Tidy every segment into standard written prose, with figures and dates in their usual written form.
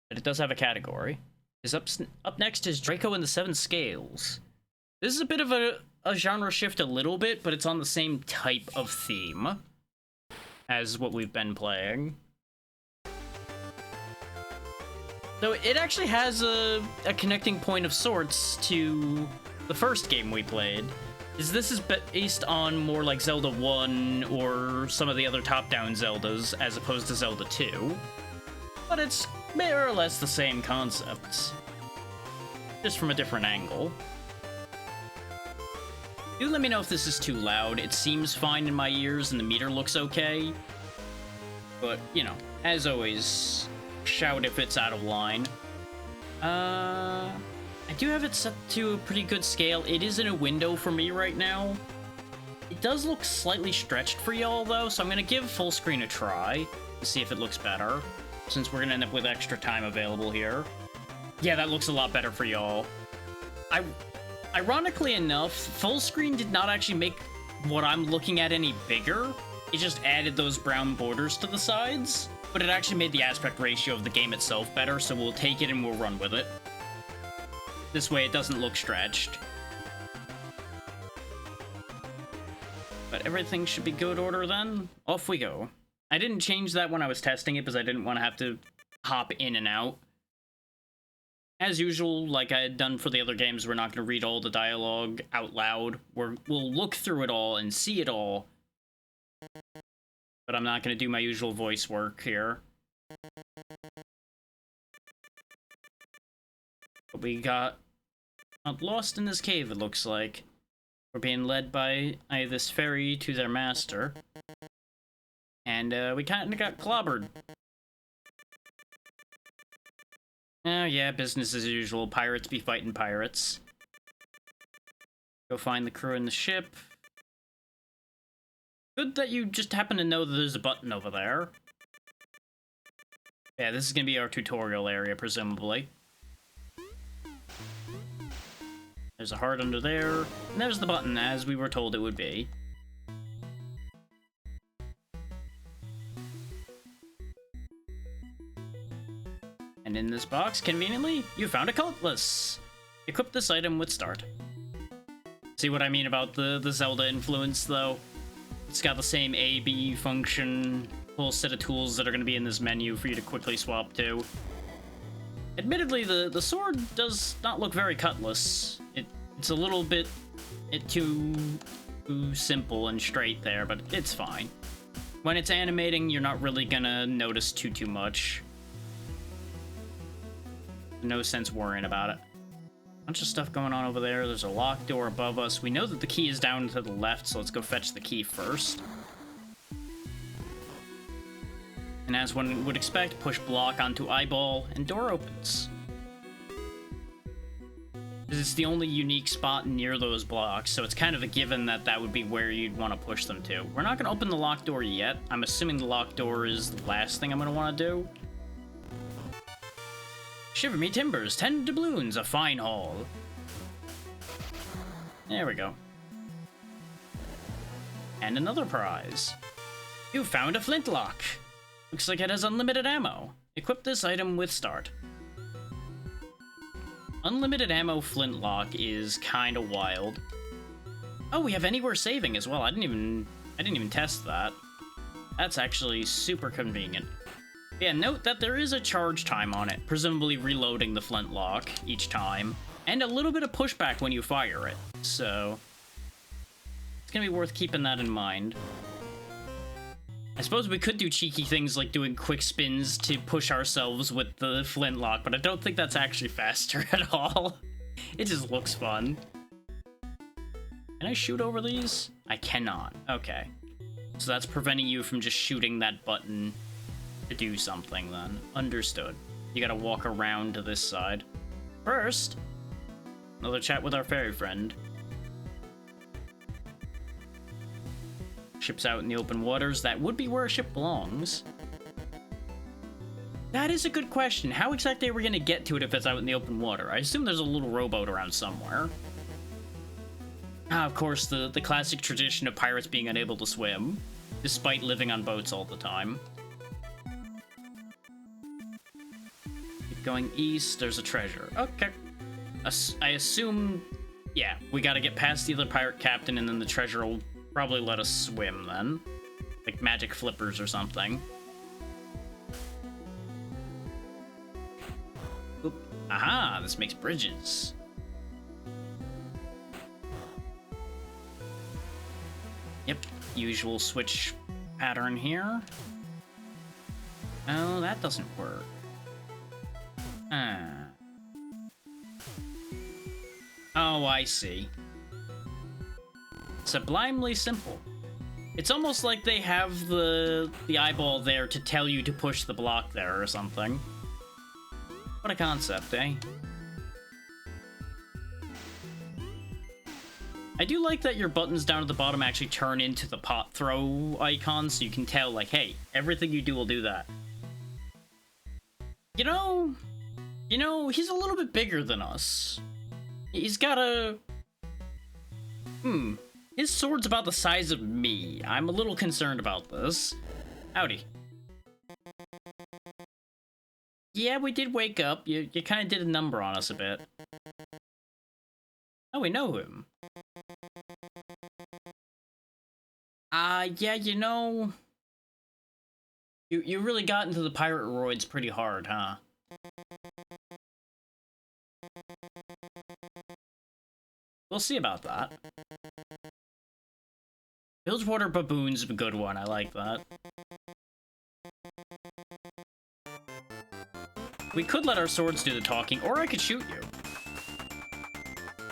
but it does have a category. Up next is Draco and the Seven Scales. This is a bit of a genre shift a little bit, but it's on the same type of theme as what we've been playing. So it actually has a connecting point of sorts to the first game we played. This is based on more like Zelda 1 or some of the other top-down Zeldas as opposed to Zelda 2. But it's more or less the same concepts, just from a different angle. Do let me know if this is too loud. It seems fine in my ears and the meter looks okay. But, you know, as always, shout if it's out of line. I do have it set to a pretty good scale. It is in a window for me right now. It does look slightly stretched for y'all, though, so I'm going to give full screen a try to see if it looks better, since we're going to end up with extra time available here. Yeah, that looks a lot better for y'all. Ironically enough, full screen did not actually make what I'm looking at any bigger. It just added those brown borders to the sides, but it actually made the aspect ratio of the game itself better, so we'll take it and we'll run with it. This way it doesn't look stretched. But everything should be good order then. Off we go. I didn't change that when I was testing it because I didn't want to have to hop in and out. As usual, like I had done for the other games, we're not going to read all the dialogue out loud. We'll look through it all and see it all. But I'm not going to do my usual voice work here. But we got lost in this cave, it looks like. We're being led by this fairy to their master. And we kind of got clobbered. Oh yeah, business as usual. Pirates be fighting pirates. Go find the crew in the ship. Good that you just happen to know that there's a button over there. Yeah, this is gonna be our tutorial area, presumably. There's a heart under there, and there's the button, as we were told it would be. And in this box, conveniently, you found a cutlass! Equip this item with start. See what I mean about the Zelda influence, though? It's got the same A, B function, whole set of tools that are going to be in this menu for you to quickly swap to. Admittedly, the sword does not look very cutlass. It's a little bit too simple and straight there, but it's fine. When it's animating, you're not really gonna notice too much. No sense worrying about it. Bunch of stuff going on over there. There's a locked door above us. We know that the key is down to the left, so let's go fetch the key first. And as one would expect, push block onto eyeball, and door opens. It's the only unique spot near those blocks, so it's kind of a given that that would be where you'd want to push them to. We're not going to open the locked door yet. I'm assuming the locked door is the last thing I'm going to want to do. Shiver me timbers, 10 doubloons, a fine haul. There we go. And another prize. You found a flintlock. Looks like it has unlimited ammo. Equip this item with start. Unlimited ammo flintlock is kind of wild. Oh, we have anywhere saving as well. I didn't even test that. That's actually super convenient. Yeah, note that there is a charge time on it, presumably reloading the flintlock each time, and a little bit of pushback when you fire it. So it's gonna be worth keeping that in mind. I suppose we could do cheeky things like doing quick spins to push ourselves with the flintlock, but I don't think that's actually faster at all. It just looks fun. Can I shoot over these? I cannot. Okay. So that's preventing you from just shooting that button to do something then. Understood. You gotta walk around to this side. First, another chat with our fairy friend. Ship's out in the open waters. That would be where a ship belongs. That is a good question. How exactly are we going to get to it if it's out in the open water? I assume there's a little rowboat around somewhere. Of course, the classic tradition of pirates being unable to swim, despite living on boats all the time. Keep Going east, there's a treasure. Okay. I assume, yeah, we gotta get past the other pirate captain, and then the treasure will probably let us swim then. Like magic flippers or something. Oop. Aha, this makes bridges. Yep, usual switch pattern here. Oh, that doesn't work. Oh, I see. Sublimely simple. It's almost like they have the eyeball there to tell you to push the block there or something. What a concept, eh? I do like that your buttons down at the bottom actually turn into the pot throw icon, so you can tell, like, hey, everything you do will do that. You know, he's a little bit bigger than us. He's got a... His sword's about the size of me. I'm a little concerned about this. Howdy. Yeah, we did wake up. You kind of did a number on us a bit. Oh, we know him. Yeah, you know... You really got into the pirate roids pretty hard, huh? We'll see about that. Bilgewater Baboon's a good one, I like that. We could let our swords do the talking, or I could shoot you.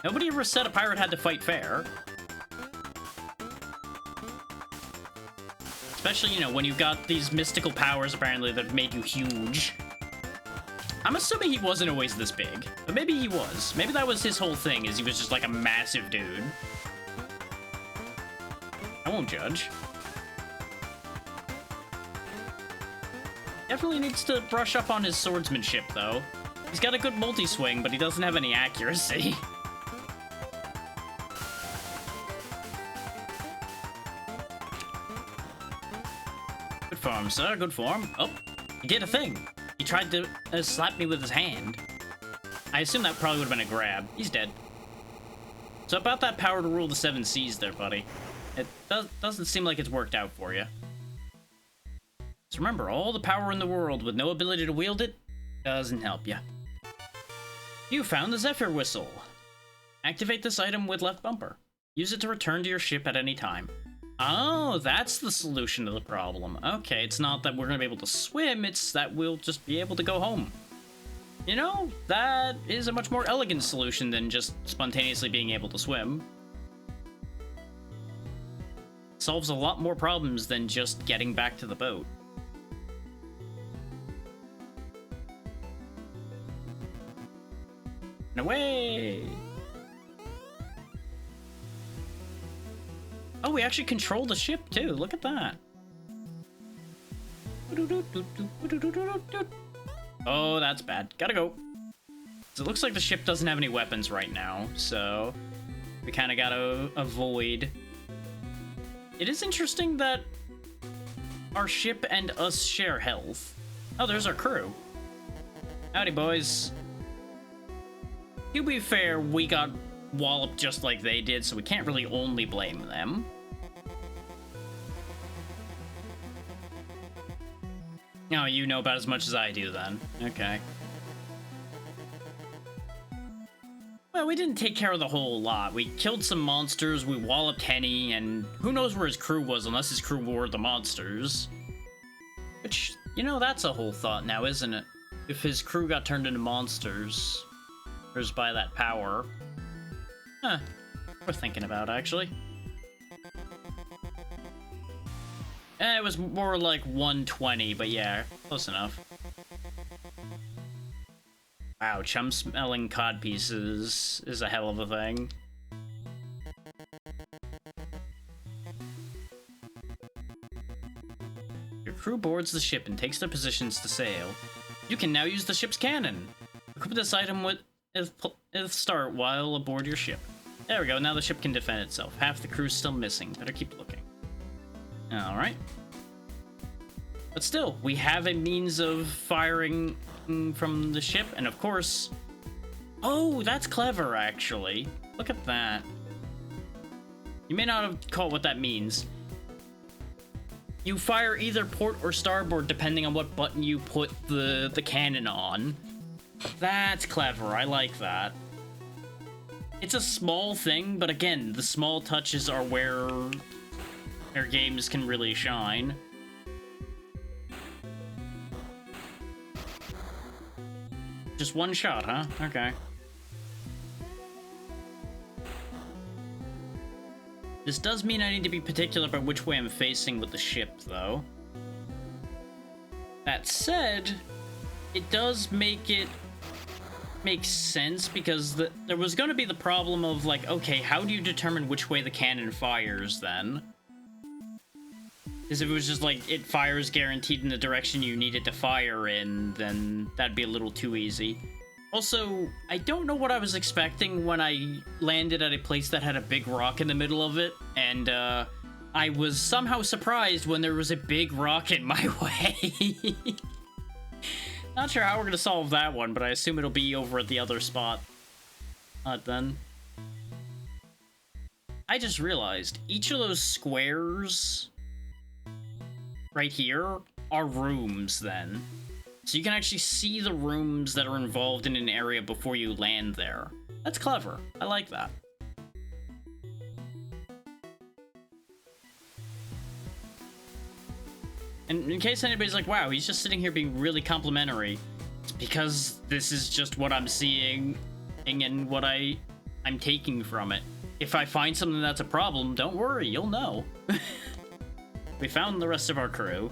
Nobody ever said a pirate had to fight fair. Especially, you know, when you've got these mystical powers, apparently, that made you huge. I'm assuming he wasn't always this big, but maybe he was. Maybe that was his whole thing, is he was just like a massive dude. I won't judge. Definitely needs to brush up on his swordsmanship, though. He's got a good multi-swing, but he doesn't have any accuracy. Good form, sir. Good form. Oh, he did a thing. He tried to slap me with his hand. I assume that probably would have been a grab. He's dead. So about that power to rule the 7 seas there, buddy. It doesn't seem like it's worked out for you. Just remember, all the power in the world with no ability to wield it doesn't help you. You found the Zephyr Whistle. Activate this item with left bumper. Use it to return to your ship at any time. Oh, that's the solution to the problem. Okay, it's not that we're gonna be able to swim, it's that we'll just be able to go home. You know, that is a much more elegant solution than just spontaneously being able to swim. Solves a lot more problems than just getting back to the boat. And away! Oh, we actually control the ship, too. Look at that. Oh, that's bad. Gotta go. So it looks like the ship doesn't have any weapons right now, so we kind of gotta avoid. It is interesting that our ship and us share health. Oh, there's our crew. Howdy, boys. To be fair, we got walloped just like they did, so we can't really only blame them. Oh, you know about as much as I do, then. Okay. Well, we didn't take care of the whole lot. We killed some monsters, we walloped Henny, and who knows where his crew was unless his crew were the monsters. Which, you know, that's a whole thought now, isn't it? If his crew got turned into monsters, or is by that power. Huh. Worth thinking about, actually. It was more like 120, but yeah, close enough. Wow, chum-smelling cod pieces is a hell of a thing. Your crew boards the ship and takes their positions to sail. You can now use the ship's cannon. Equip this item with at start while aboard your ship. There we go, now the ship can defend itself. Half the crew's still missing. Better keep looking. Alright. But still, we have a means of firing from the ship, and of course... Oh, that's clever, actually. Look at that. You may not have caught what that means. You fire either port or starboard depending on what button you put the cannon on. That's clever, I like that. It's a small thing, but again, the small touches are where their games can really shine. Just one shot, huh? Okay. This does mean I need to be particular about which way I'm facing with the ship, though. That said, it does make sense, because there was going to be the problem of, like, okay, how do you determine which way the cannon fires, then? Because if it was just, like, it fires guaranteed in the direction you need it to fire in, then that'd be a little too easy. Also, I don't know what I was expecting when I landed at a place that had a big rock in the middle of it, and I was somehow surprised when there was a big rock in my way. Not sure how we're gonna solve that one, but I assume it'll be over at the other spot. Then. I just realized, each of those squares right here are rooms, then. So you can actually see the rooms that are involved in an area before you land there. That's clever. I like that. And in case anybody's like, wow, he's just sitting here being really complimentary, it's because this is just what I'm seeing and what I'm taking from it. If I find something that's a problem, don't worry, you'll know. We found the rest of our crew.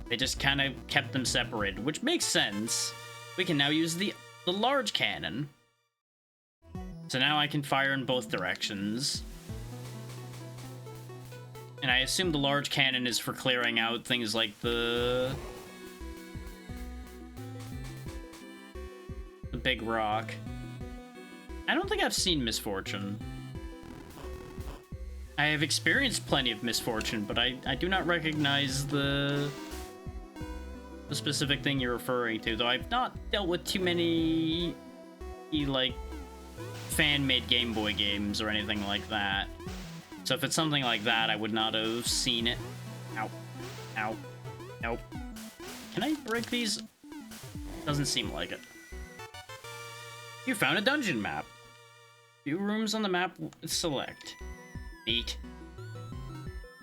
They just kind of kept them separated, which makes sense. We can now use the large cannon. So now I can fire in both directions. And I assume the large cannon is for clearing out things like the big rock. I don't think I've seen misfortune. I have experienced plenty of misfortune, but I do not recognize the specific thing you're referring to, though I've not dealt with too many, like, fan-made Game Boy games or anything like that. So if it's something like that, I would not have seen it. Ow. Ow. Nope. Can I break these? Doesn't seem like it. You found a dungeon map. Few rooms on the map, select. Neat.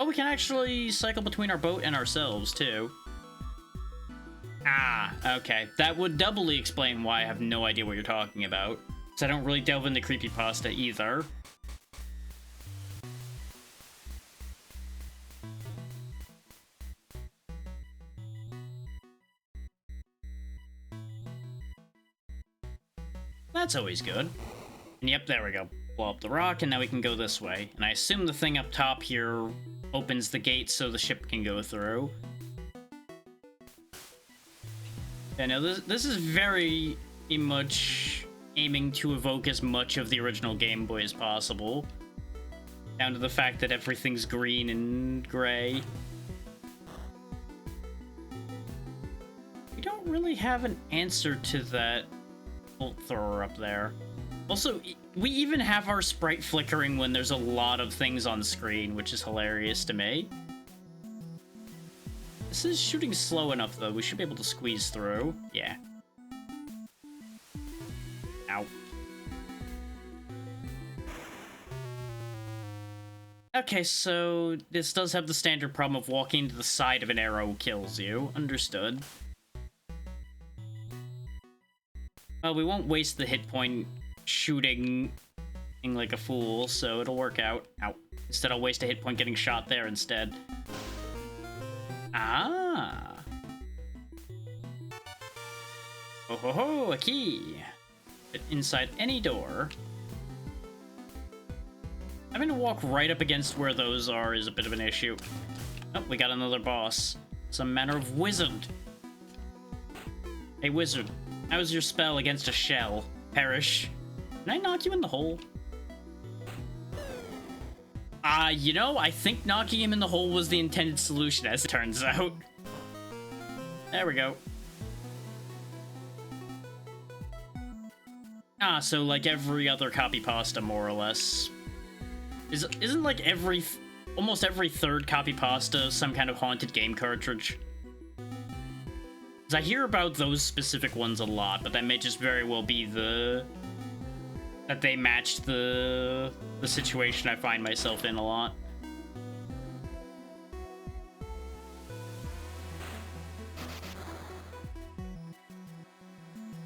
Oh, we can actually cycle between our boat and ourselves, too. Ah, okay. That would doubly explain why I have no idea what you're talking about. Because I don't really delve into creepypasta either. That's always good. And yep, there we go. Blow up the rock, and now we can go this way. And I assume the thing up top here opens the gate so the ship can go through. Yeah, no, this is very much aiming to evoke as much of the original Game Boy as possible. Down to the fact that everything's green and gray. We don't really have an answer to that bolt thrower up there. Also, we even have our sprite flickering when there's a lot of things on screen, which is hilarious to me. This is shooting slow enough, though. We should be able to squeeze through. Yeah. Ow. Okay, so this does have the standard problem of walking to the side of an arrow kills you. Understood. Well, we won't waste the hit point shooting like a fool, so it'll work out. Ow. Instead, I'll waste a hit point getting shot there instead. Ah. Oh ho ho, a key. Fit inside any door. Having to walk right up against where those are is a bit of an issue. Oh, we got another boss. Some manner of wizard. Hey, wizard. How's your spell against a shell? Perish. Can I knock you in the hole? You know, I think knocking him in the hole was the intended solution, as it turns out. There we go. Ah, so like every other copy pasta, more or less. Isn't like almost every third copy pasta some kind of haunted game cartridge? 'Cause I hear about those specific ones a lot, but that may just very well be that they matched the situation I find myself in a lot.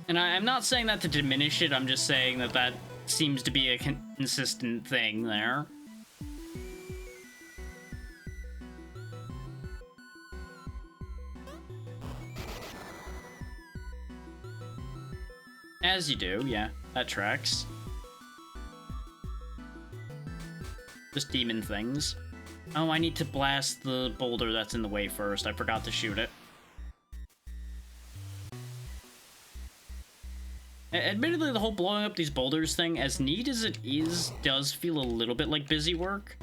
And I'm not saying that to diminish it, I'm just saying that seems to be a consistent thing there. As you do, yeah, that tracks. Just demon things. Oh, I need to blast the boulder that's in the way first. I forgot to shoot it. Admittedly, the whole blowing up these boulders thing, as neat as it is, does feel a little bit like busy work.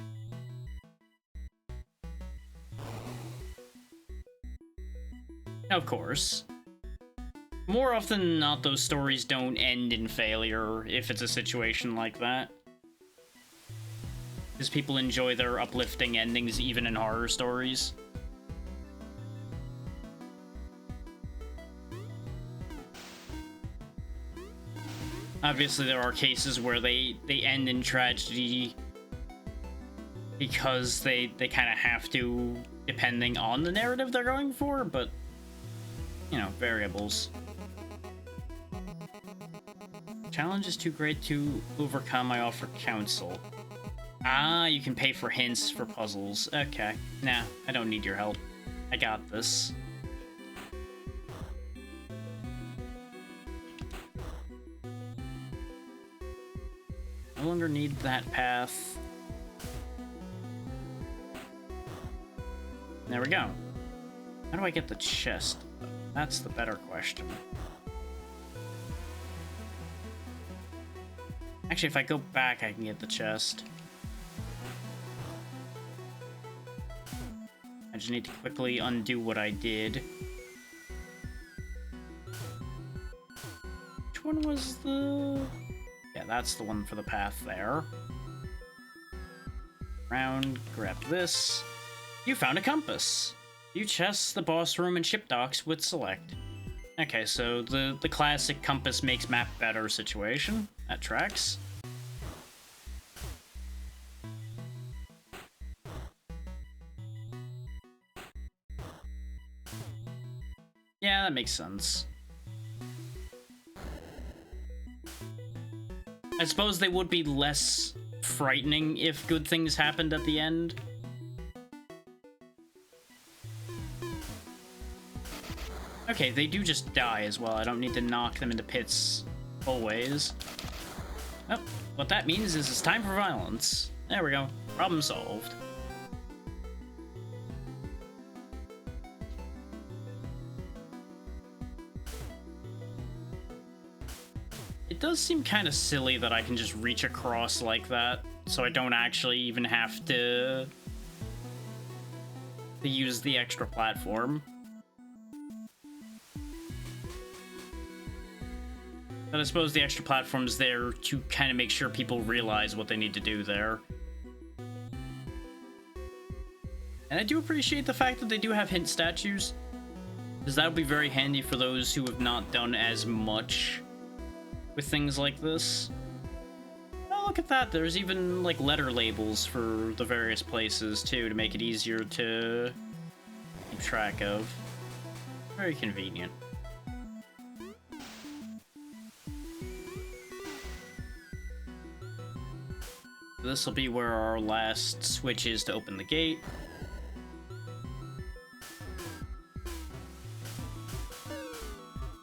Of course. More often than not, those stories don't end in failure if it's a situation like that. Because people enjoy their uplifting endings even in horror stories. Obviously, there are cases where they end in tragedy because they kind of have to, depending on the narrative they're going for, but, you know, variables. Challenge is too great to overcome. I offer counsel. Ah, you can pay for hints for puzzles. Okay. Nah, I don't need your help. I got this. No longer need that path. There we go. How do I get the chest? That's the better question. Actually, if I go back, I can get the chest. I just need to quickly undo what I did. Which one was the... Yeah, that's the one for the path there. Round, grab this. You found a compass. View chests, the boss room, and ship docks with select. Okay, so the classic compass makes map better situation. That tracks. Yeah, that makes sense. I suppose they would be less frightening if good things happened at the end. Okay, they do just die as well. I don't need to knock them into pits always. Oh, what that means is it's time for violence. There we go. Problem solved. It does seem kind of silly that I can just reach across like that, so I don't actually even have to use the extra platform. But I suppose the extra platform's there to kind of make sure people realize what they need to do there. And I do appreciate the fact that they do have hint statues, because that'll be very handy for those who have not done as much with things like this. Oh, look at that. There's even, like, letter labels for the various places, too, to make it easier to keep track of. Very convenient. This will be where our last switch is to open the gate.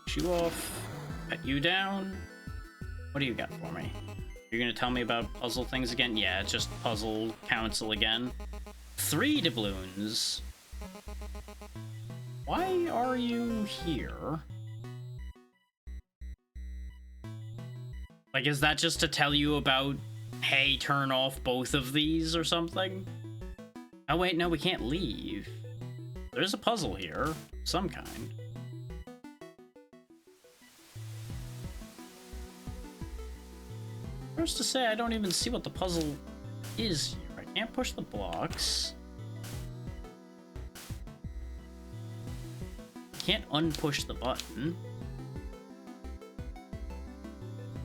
Push you off. Pet you down. What do you got for me? You're gonna tell me about puzzle things again? Yeah, it's just puzzle council again. 3 doubloons. Why are you here? Like, is that just to tell you about, hey, turn off both of these or something? Oh wait, no, we can't leave. There's a puzzle here, some kind. First to say, I don't even see what the puzzle is here. I can't push the blocks. Can't unpush the button.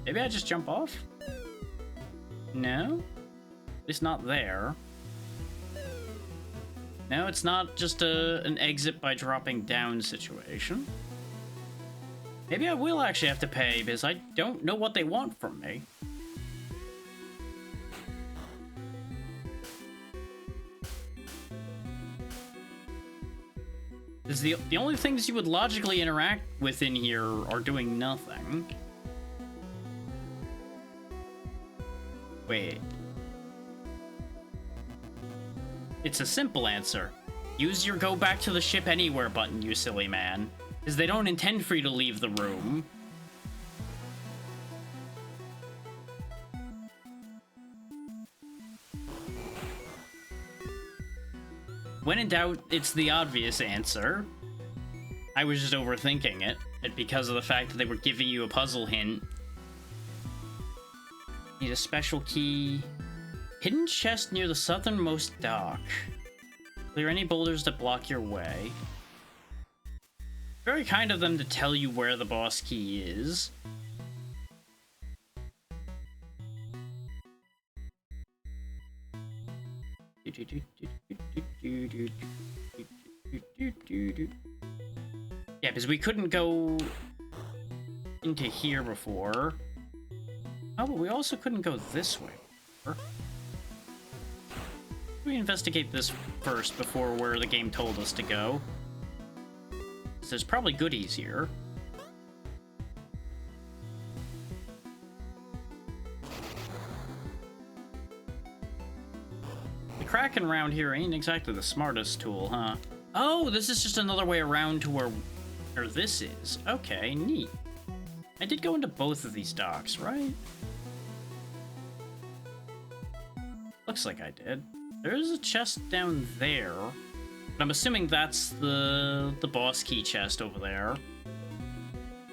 Maybe I just jump off? No? It's not there. No, it's not just an exit by dropping down situation. Maybe I will actually have to pay because I don't know what they want from me. Because the only things you would logically interact with in here are doing nothing. Wait. It's a simple answer. Use your go back to the ship anywhere button, you silly man. Because they don't intend for you to leave the room. When in doubt, it's the obvious answer. I was just overthinking it, and because of the fact that they were giving you a puzzle hint. Need a special key. Hidden chest near the southernmost dock. Clear any boulders that block your way. Very kind of them to tell you where the boss key is. Yeah, because we couldn't go into here before. Oh, but we also couldn't go this way. We investigate this first before where the game told us to go. So there's probably goodies here. The cracking around here ain't exactly the smartest tool, huh? Oh, this is just another way around to where this is. Okay, neat. I did go into both of these docks, right? Looks like I did. There is a chest down there, but I'm assuming that's the boss key chest over there.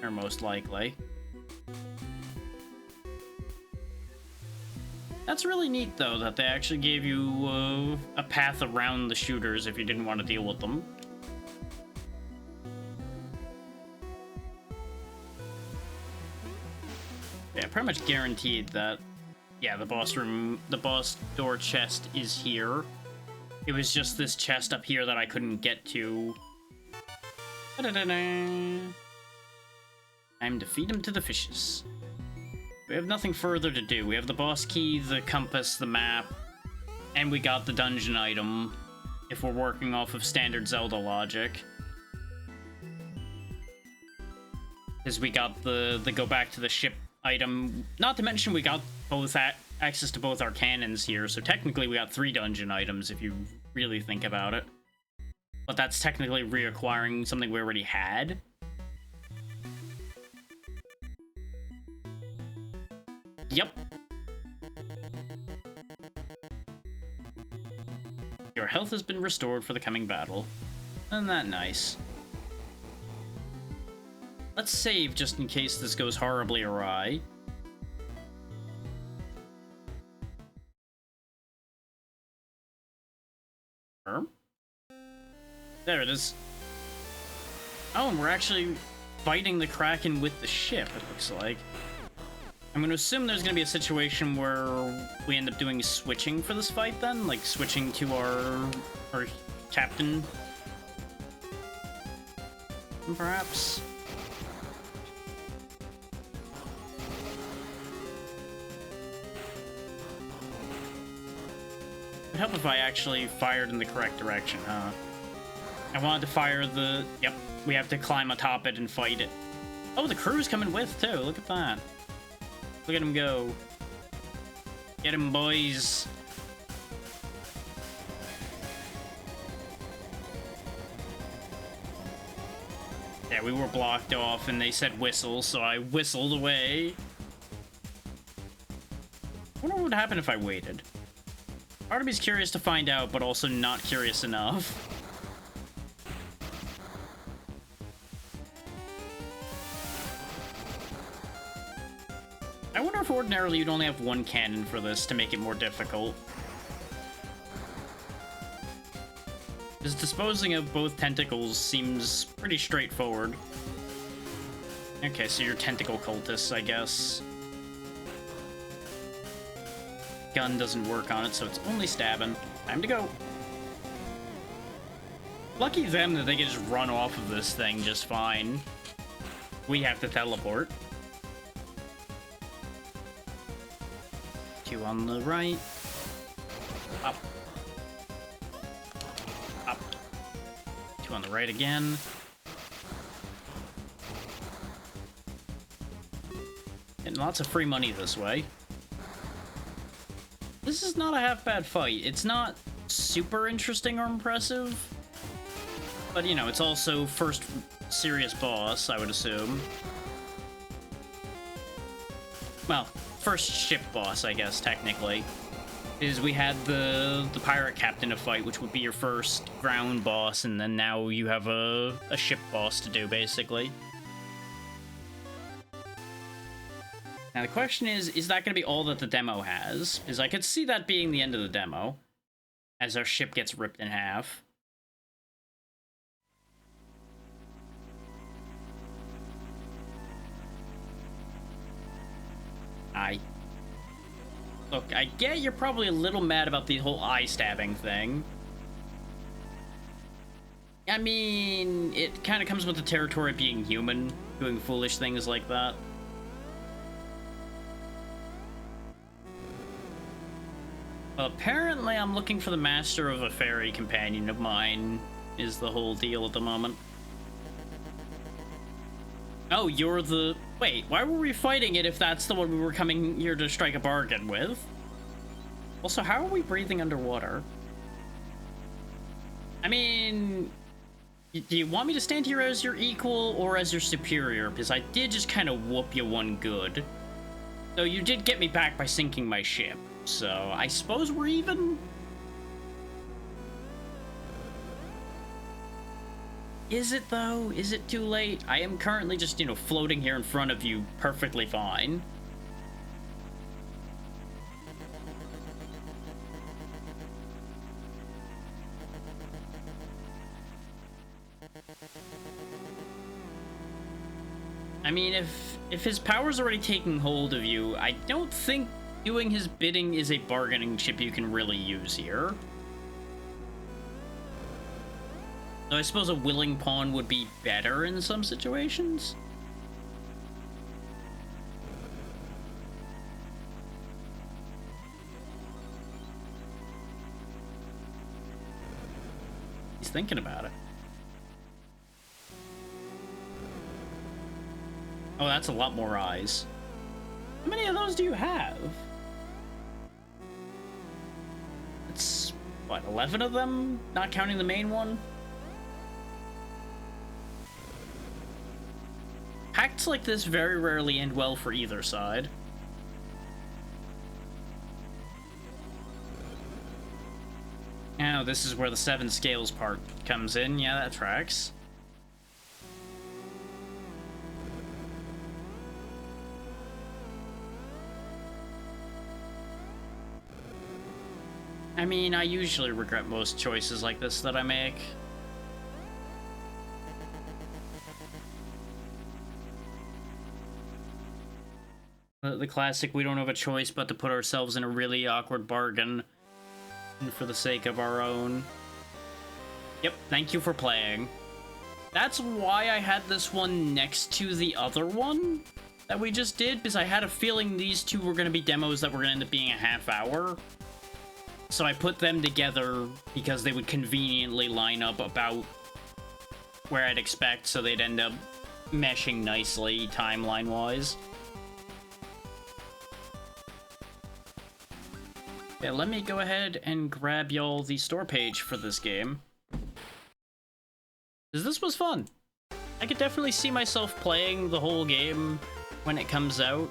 Or most likely. That's really neat, though, that they actually gave you a path around the shooters if you didn't want to deal with them. Yeah, pretty much guaranteed that, yeah, the boss door chest is here. It was just this chest up here that I couldn't get to. Time to feed him to the fishes. We have nothing further to do. We have the boss key, the compass, the map, and we got the dungeon item, if we're working off of standard Zelda logic. Because we got the go back to the ship item. Not to mention we got both access to both our cannons here, so technically we got 3 dungeon items if you really think about it. But that's technically reacquiring something we already had. Yep. Your health has been restored for the coming battle. Isn't that nice? Let's save just in case this goes horribly awry. There it is. Oh, and we're actually fighting the Kraken with the ship, it looks like. I'm going to assume there's going to be a situation where we end up doing switching for this fight then? Like switching to our captain? Perhaps? It'd help if I actually fired in the correct direction, huh? I wanted to fire the... Yep, we have to climb atop it and fight it. Oh, the crew's coming with, too. Look at that. Look at him go. Get him, boys. Yeah, we were blocked off and they said whistle, so I whistled away. I wonder what would happen if I waited. Part of me's curious to find out, but also not curious enough. I wonder if ordinarily you'd only have one cannon for this to make it more difficult. Because disposing of both tentacles seems pretty straightforward. Okay, so you're tentacle cultists, I guess. Gun doesn't work on it, so it's only stabbing. Time to go. Lucky them that they can just run off of this thing just fine. We have to teleport. 2 on the right. Up. Up. 2 on the right again. Getting lots of free money this way. This is not a half-bad fight. It's not super interesting or impressive. But, you know, it's also first serious boss, I would assume. Well, first ship boss, I guess, technically. Is we had the pirate captain to fight, which would be your first ground boss, and then now you have a ship boss to do, basically. Now, the question is that going to be all that the demo has? Because I could see that being the end of the demo, as our ship gets ripped in half. Look, I get you're probably a little mad about the whole eye stabbing thing. I mean, it kind of comes with the territory of being human, doing foolish things like that. Apparently, I'm looking for the master of a fairy companion of mine, is the whole deal at the moment. Oh, you're the... Wait, why were we fighting it if that's the one we were coming here to strike a bargain with? Also, how are we breathing underwater? I mean... Do you want me to stand here as your equal or as your superior? Because I did just kind of whoop you one good. Though you did get me back by sinking my ship. So, I suppose we're even? Is it, though? Is it too late? I am currently just, you know, floating here in front of you perfectly fine. I mean, if his power's already taking hold of you, I don't think doing his bidding is a bargaining chip you can really use here. So I suppose a willing pawn would be better in some situations. He's thinking about it. Oh, that's a lot more eyes. How many of those do you have? It's, what, 11 of them? Not counting the main one? Pacts like this very rarely end well for either side. Now, this is where the 7 scales part comes in. Yeah, that tracks. I mean, I usually regret most choices like this that I make. The classic, we don't have a choice but to put ourselves in a really awkward bargain for the sake of our own. Yep, thank you for playing. That's why I had this one next to the other one that we just did, because I had a feeling these two were going to be demos that were going to end up being a half hour. So I put them together because they would conveniently line up about where I'd expect, so they'd end up meshing nicely timeline-wise. Yeah, let me go ahead and grab y'all the store page for this game. Because this was fun. I could definitely see myself playing the whole game when it comes out.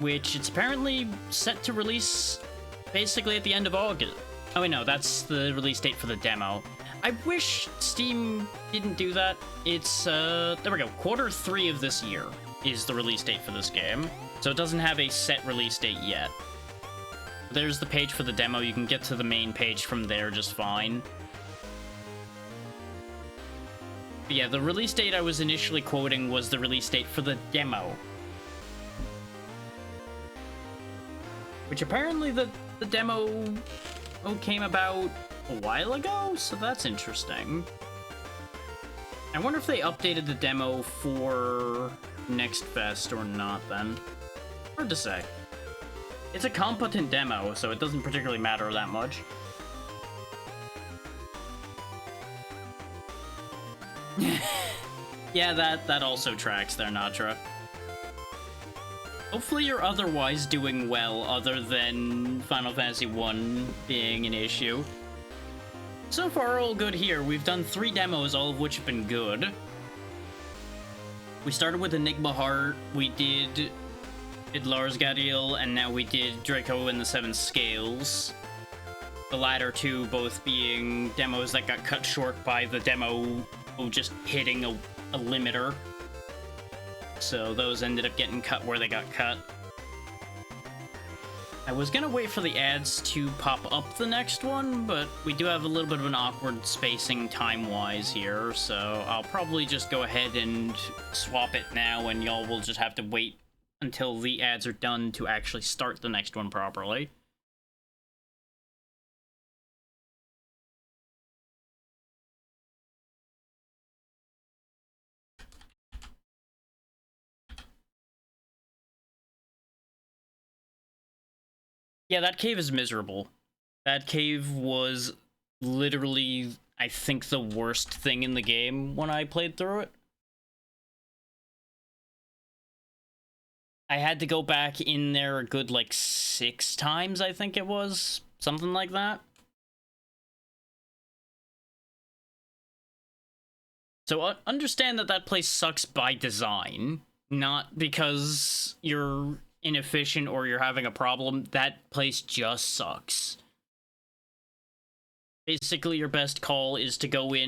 Which it's apparently set to release basically at the end of August. Oh wait, no, that's the release date for the demo. I wish Steam didn't do that. It's, there we go. Q3 of this year is the release date for this game. So it doesn't have a set release date yet. There's the page for the demo. You can get to the main page from there just fine. But yeah, the release date I was initially quoting was the release date for the demo. Which apparently the demo came about a while ago, so that's interesting. I wonder if they updated the demo for Next Fest or not then. Hard to say. It's a competent demo, so it doesn't particularly matter that much. Yeah, that also tracks there, Natra. Hopefully you're otherwise doing well, other than Final Fantasy 1 being an issue. So far, all good here. We've done 3 demos, all of which have been good. We started with Enigma Heart, we did Lars Gadiel, and now we did Draco and the Seven Scales. The latter two both being demos that got cut short by the demo just hitting a limiter. So those ended up getting cut where they got cut. I was gonna wait for the ads to pop up the next one, but we do have a little bit of an awkward spacing time-wise here, so I'll probably just go ahead and swap it now, and y'all will just have to wait until the ads are done to actually start the next one properly. Yeah, that cave is miserable. That cave was literally, I think, the worst thing in the game when I played through it. I had to go back in there a good, like, 6 times, I think it was. Something like that. So understand that that place sucks by design, not because you're inefficient or you're having a problem. That place just sucks. Basically, your best call is to go in,